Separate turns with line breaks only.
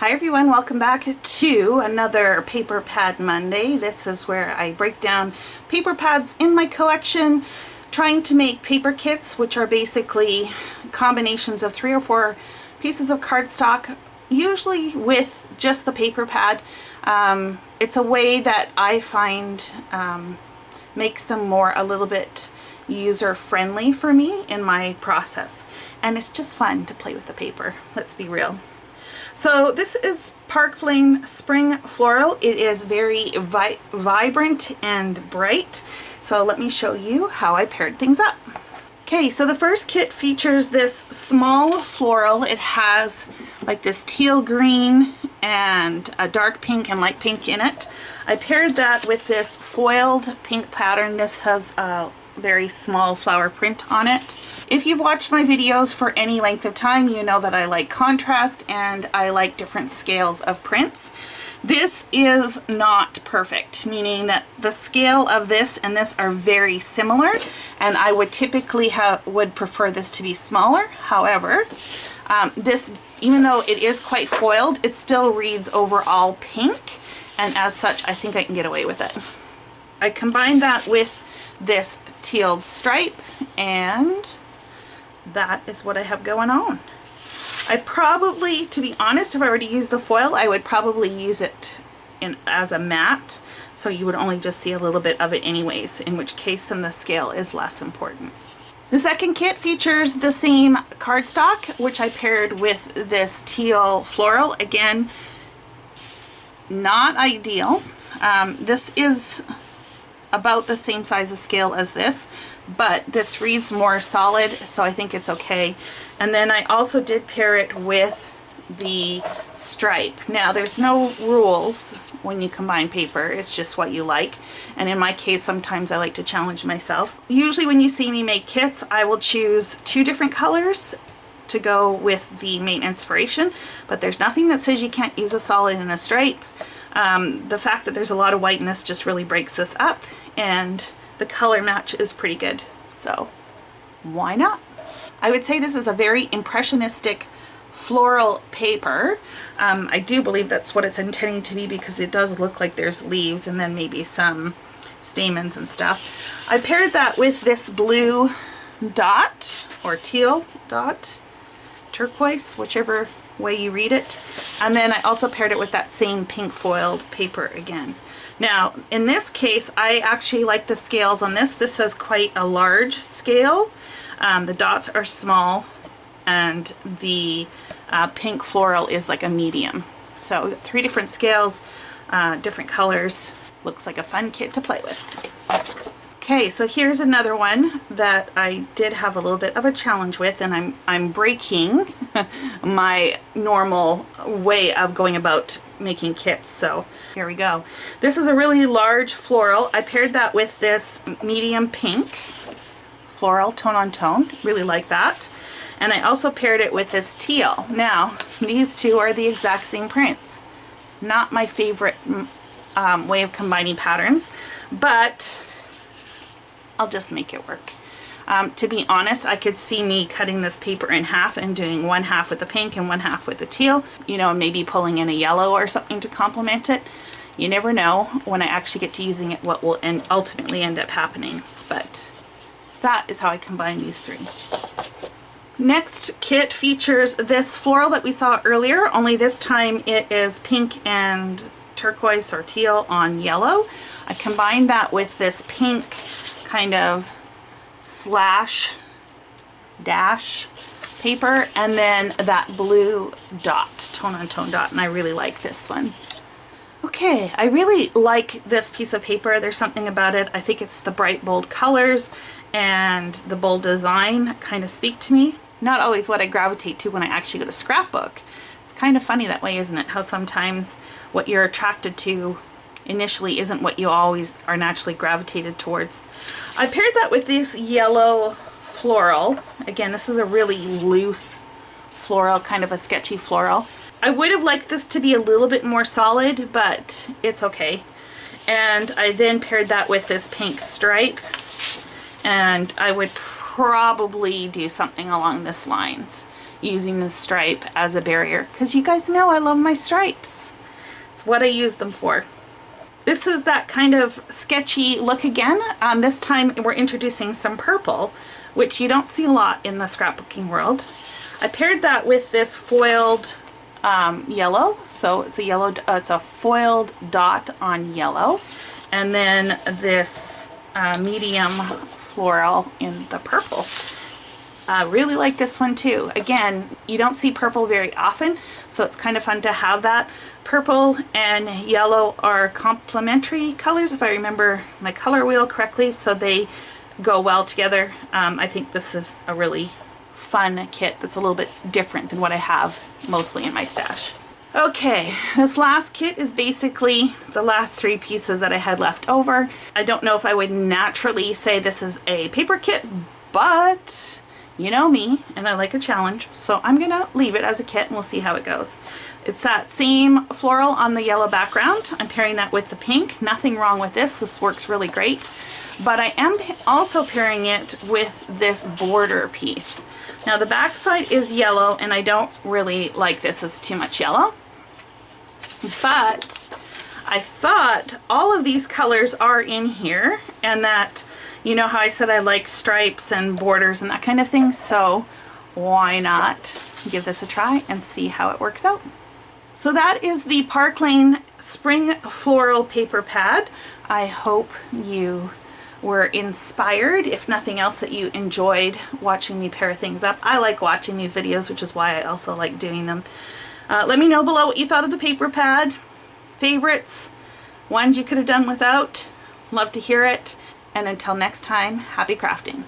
Hi everyone, welcome back to another Paper Pad Monday. This is where I break down paper pads in my collection, trying to make paper kits, which are basically combinations of 3 or 4 pieces of cardstock, usually with just the paper pad. It's a way that I find makes them a little bit user-friendly for me in my process. And it's just fun to play with the paper, let's be real. So this is Parklane Spring Floral. It is very vibrant and bright. So let me show you how I paired things up. Okay, so the first kit features this small floral. It has like this teal green and a dark pink and light pink in it. I paired that with this foiled pink pattern. This has a very small flower print on it. If you've watched my videos for any length of time, you know that I like contrast and I like different scales of prints. This is not perfect, meaning that the scale of this and this are very similar, and I would typically would prefer this to be smaller. However, this, even though it is quite foiled, it still reads overall pink, and as such I think I can get away with it. I combined that with this tealed stripe, and that is what I have going on. I probably, to be honest, if I were to use the foil, I would probably use it as a matte, so you would only just see a little bit of it anyways, in which case then the scale is less important. The second kit features the same cardstock, which I paired with this teal floral. Again, not ideal. This is about the same size of scale as this, but this reads more solid, so I think it's okay. And then I also did pair it with the stripe. Now there's no rules when you combine paper, it's just what you like, and in my case sometimes I like to challenge myself. Usually when you see me make kits, I will choose 2 different colors to go with the main inspiration, but there's nothing that says you can't use a solid and a stripe. The fact that there's a lot of white in this just really breaks this up, and the color match is pretty good, so why not? I would say this is a very impressionistic floral paper. I do believe that's what it's intending to be, because it does look like there's leaves and then maybe some stamens and stuff. I paired that with this blue dot, or teal dot, turquoise, whichever way you read it, and then I also paired it with that same pink foiled paper again. Now in this case I actually like the scales on this. This is quite a large scale. The dots are small, and the pink floral is like a medium. So 3 different scales, different colors. Looks like a fun kit to play with. Okay, so here's another one that I did have a little bit of a challenge with, and I'm breaking my normal way of going about making kits, so here we go. This is a really large floral. I paired that with this medium pink floral, tone on tone, really like that. And I also paired it with this teal. Now, these 2 are the exact same prints. Not my favorite way of combining patterns, but I'll just make it work. To be honest, I could see me cutting this paper in half and doing 1/2 with the pink and 1/2 with the teal, you know, maybe pulling in a yellow or something to complement it. You never know when I actually get to using it what will ultimately end up happening, but that is how I combine these 3. Next kit features this floral that we saw earlier, only this time it is pink and turquoise or teal on yellow. I combined that with this pink kind of slash dash paper, and then that blue dot, tone on tone dot, and I really like this one. Okay, I really like this piece of paper. There's something about it. I think it's the bright bold colors and the bold design kind of speak to me. Not always what I gravitate to when I actually go to scrapbook. It's kind of funny that way, isn't it? How sometimes what you're attracted to initially isn't what you always are naturally gravitated towards. I paired that with this yellow floral. Again, this is a really loose floral, kind of a sketchy floral. I would have liked this to be a little bit more solid, but it's okay. And I then paired that with this pink stripe, and I would probably do something along this lines. using this stripe as a barrier, because you guys know I love my stripes. It's what I use them for. This is that kind of sketchy look again. This time we're introducing some purple, which you don't see a lot in the scrapbooking world. I paired that with this foiled yellow, so it's a yellow, it's a foiled dot on yellow, and then this medium floral in the purple. I really like this one too. Again, you don't see purple very often, so it's kind of fun to have that. Purple and yellow are complementary colors, if I remember my color wheel correctly, so they go well together. I think this is a really fun kit that's a little bit different than what I have mostly in my stash. Okay, this last kit is basically the last 3 pieces that I had left over. I don't know if I would naturally say this is a paper kit, but you know me, and I like a challenge, so I'm gonna leave it as a kit and we'll see how it goes. It's that same floral on the yellow background. I'm pairing that with the pink. Nothing wrong with this. This works really great. But I am also pairing it with this border piece. Now the back side is yellow, and I don't really like this as too much yellow. But I thought all of these colors are in here, and that, you know how I said I like stripes and borders and that kind of thing, so why not give this a try and see how it works out. So that is the Parklane Spring Floral paper pad. I hope you were inspired, if nothing else, that you enjoyed watching me pair things up. I like watching these videos, which is why I also like doing them. Let me know below what you thought of the paper pad, favorites, ones you could have done without. Love to hear it. And until next time, happy crafting.